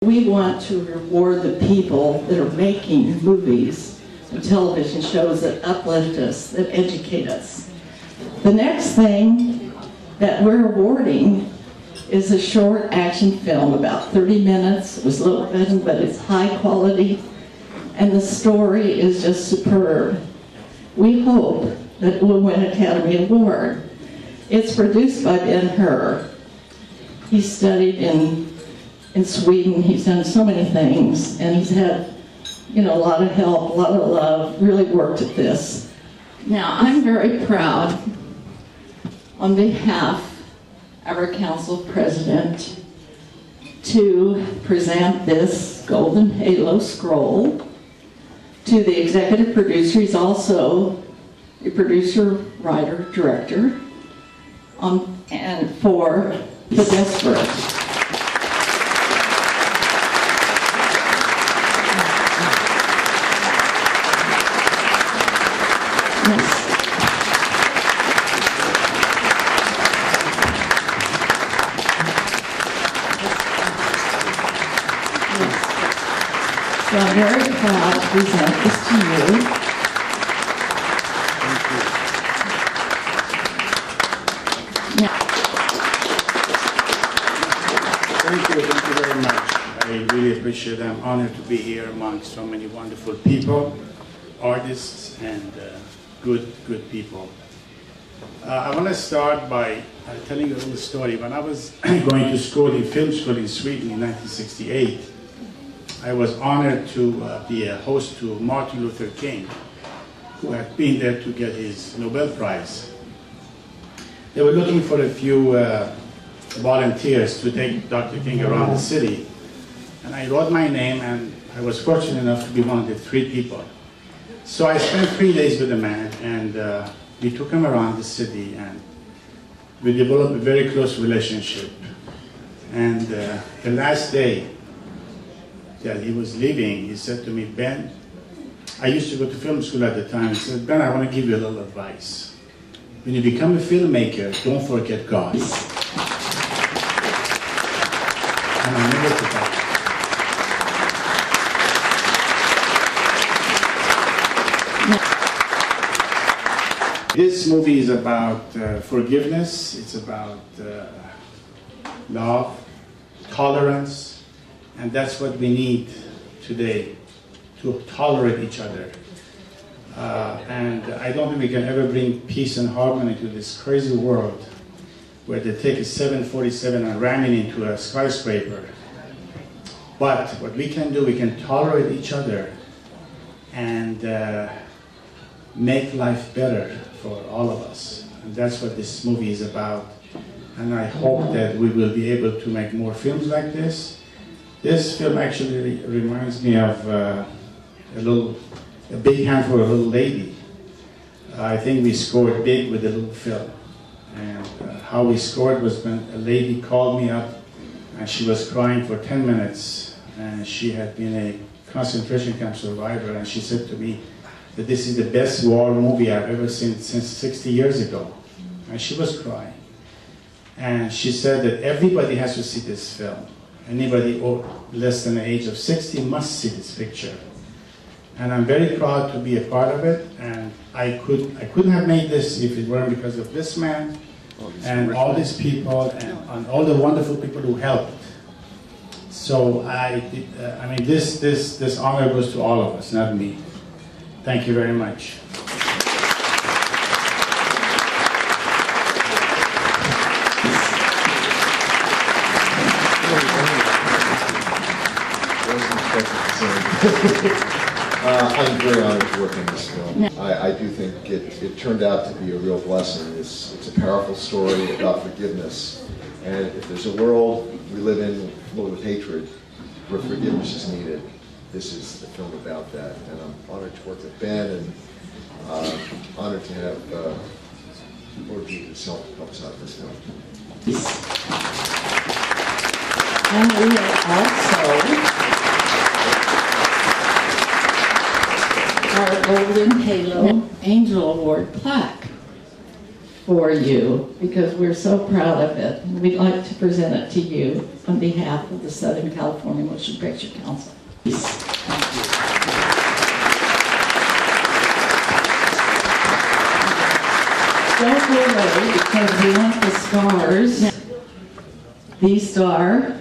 We want to reward the people that are making movies and television shows that uplift us, that educate us. The next thing that we're awarding is a short action film, about 30 minutes. It was a little bit, but it's high quality, and the story is just superb. We hope that it will win an Academy Award. It's produced by Ben Hur. He studied in Sweden. He's done so many things, and he's had, a lot of help, a lot of love, really worked at this. Now, I'm very proud, on behalf of our council president, to present this Golden Halo scroll to the executive producer. He's also the producer, writer, director, and for The Desperate. So I'm very proud to present this to you. Thank you very much. I really appreciate it. I'm honored to be here among so many wonderful people, artists, and good people. I want to start by telling you a little story. When I was going to school, in film school in Sweden in 1968, I was honored to be a host to Martin Luther King, who had been there to get his Nobel Prize. They were looking for a few volunteers to take Dr. King around the city. And I wrote my name, and I was fortunate enough to be one of the 3 people. So I spent 3 days with the man, and we took him around the city, and we developed a very close relationship. And the last day that he was leaving, he said to me, "Ben," I used to go to film school at the time, he said, "Ben, I want to give you a little advice. When you become a filmmaker, don't forget God." And I never forgot. This movie is about forgiveness, it's about love, tolerance, and that's what we need today, to tolerate each other. And I don't think we can ever bring peace and harmony to this crazy world where they take a 747 and ram it into a skyscraper. But what we can do, we can tolerate each other and make life better for all of us. And that's what this movie is about. And I hope that we will be able to make more films like this. This film actually reminds me of a big hand for a little lady. I think we scored big with the little film. And how we scored was when a lady called me up, and she was crying for 10 minutes. And she had been a concentration camp survivor, and she said to me that this is the best war movie I've ever seen since 60 years ago. And she was crying. And she said that everybody has to see this film. Anybody less than the age of 60 must see this picture. And I'm very proud to be a part of it. And I couldn't have made this if it weren't because of this man and all these people and all the wonderful people who helped. So this honor goes to all of us, not me. Thank you very much. I'm very honored to work on this film. I do think it turned out to be a real blessing. It's a powerful story about forgiveness. And if there's a world we live in filled with hatred, where forgiveness is needed, this is the film about that. And I'm honored to work with Ben, and honored to have Lord Jesus help us out with this film. And we are also our Golden Halo Angel Award plaque. for you because we're so proud of it. And we'd like to present it to you on behalf of the Southern California Motion Picture Council. Don't go away because we want the stars. The star,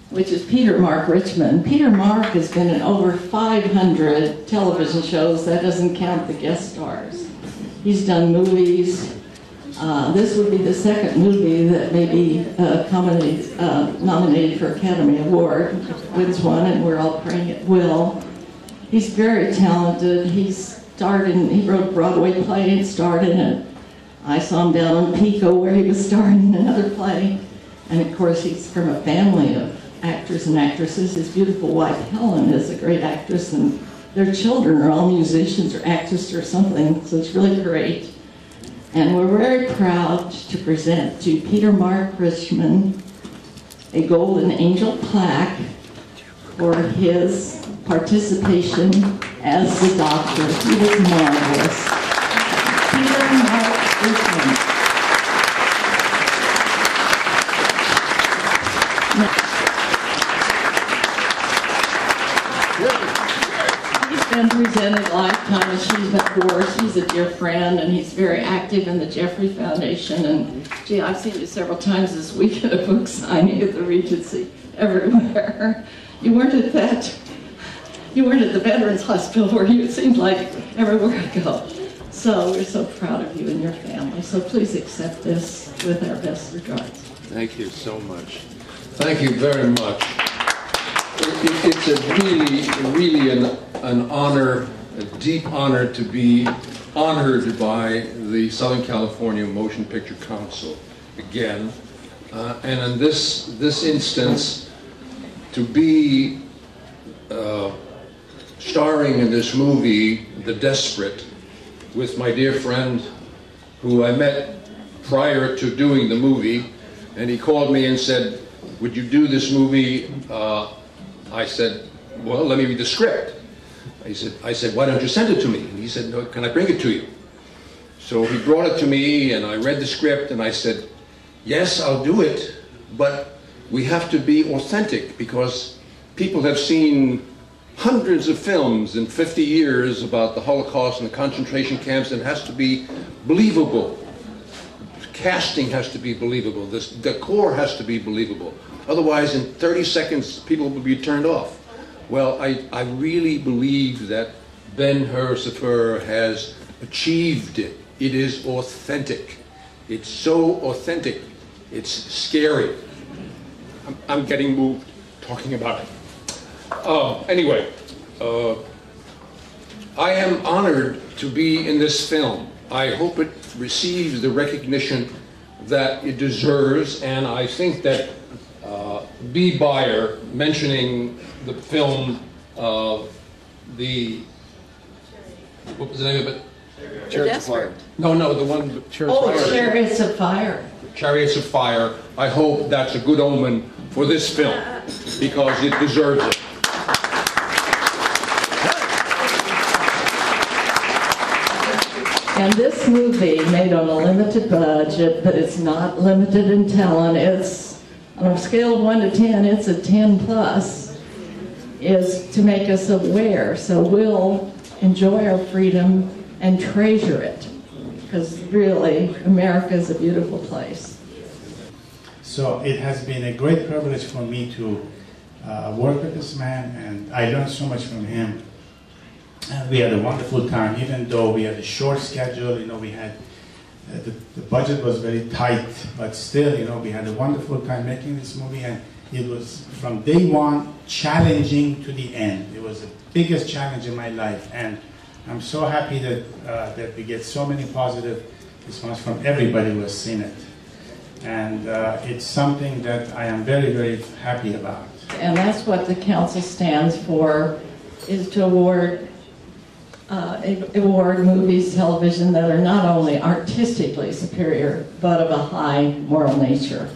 which is Peter Mark Richmond. Peter Mark has been in over 500 television shows. That doesn't count the guest stars. He's done movies. This would be the second movie that may be nominated for Academy Award. If it wins one, and we're all praying it will. He's very talented. He wrote a Broadway play and starred in it. I saw him down on Pico where he was starring in another play. And of course, he's from a family of actors and actresses. His beautiful wife, Helen, is a great actress, and their children are all musicians or actors or something, so it's really great. And we're very proud to present to Peter Mark Richmond a Golden Angel plaque for his participation as the doctor. He was marvelous. Peter Mark Richmond. He's been presented Lifetime Achievement Awards. He's a dear friend, and he's very active in the Jeffrey Foundation. And gee, I've seen you several times this week at a book signing at the Regency, everywhere. You weren't at that. You weren't at the Veterans Hospital, where you, it seemed like everywhere I go. So we're so proud of you and your family. So please accept this with our best regards. Thank you so much. Thank you very much. It's a really an honor, a deep honor to be honored by the Southern California Motion Picture Council again. And in this instance, to be starring in this movie, The Desperate, with my dear friend who I met prior to doing the movie, and he called me and said, "Would you do this movie?" I said, "Well, let me read the script." I said, "Why don't you send it to me?" And he said, "No, can I bring it to you?" So he brought it to me, and I read the script, and I said, "Yes, I'll do it, but we have to be authentic, because people have seen hundreds of films in 50 years about the Holocaust and the concentration camps, and it has to be believable. Casting has to be believable. The decor has to be believable. Otherwise, in 30 seconds, people will be turned off." Well, I really believe that Ben Hur Sepehr has achieved it. It is authentic. It's so authentic. It's scary. I'm getting moved talking about it. Anyway, I am honored to be in this film. I hope it receives the recognition that it deserves, and I think that B. Beyer, mentioning the film, what was the name of it? Chariots of Fire. No, the one. Chariots of Fire. Chariots of Fire. I hope that's a good omen for this film, because it deserves it. And this movie, made on a limited budget, but it's not limited in talent. It's, on a scale of 1 to 10, it's a 10 plus, is to make us aware. So we'll enjoy our freedom and treasure it, because really, America is a beautiful place. So it has been a great privilege for me to work with this man, and I learned so much from him. And we had a wonderful time, even though we had a short schedule. You know, we had the budget was very tight, but still, you know, we had a wonderful time making this movie, and it was from day one challenging to the end. It was the biggest challenge in my life, and I'm so happy that that we get so many positive response from everybody who has seen it, and it's something that I am very, very happy about. And that's what the council stands for, is to award movies, television that are not only artistically superior, but of a high moral nature.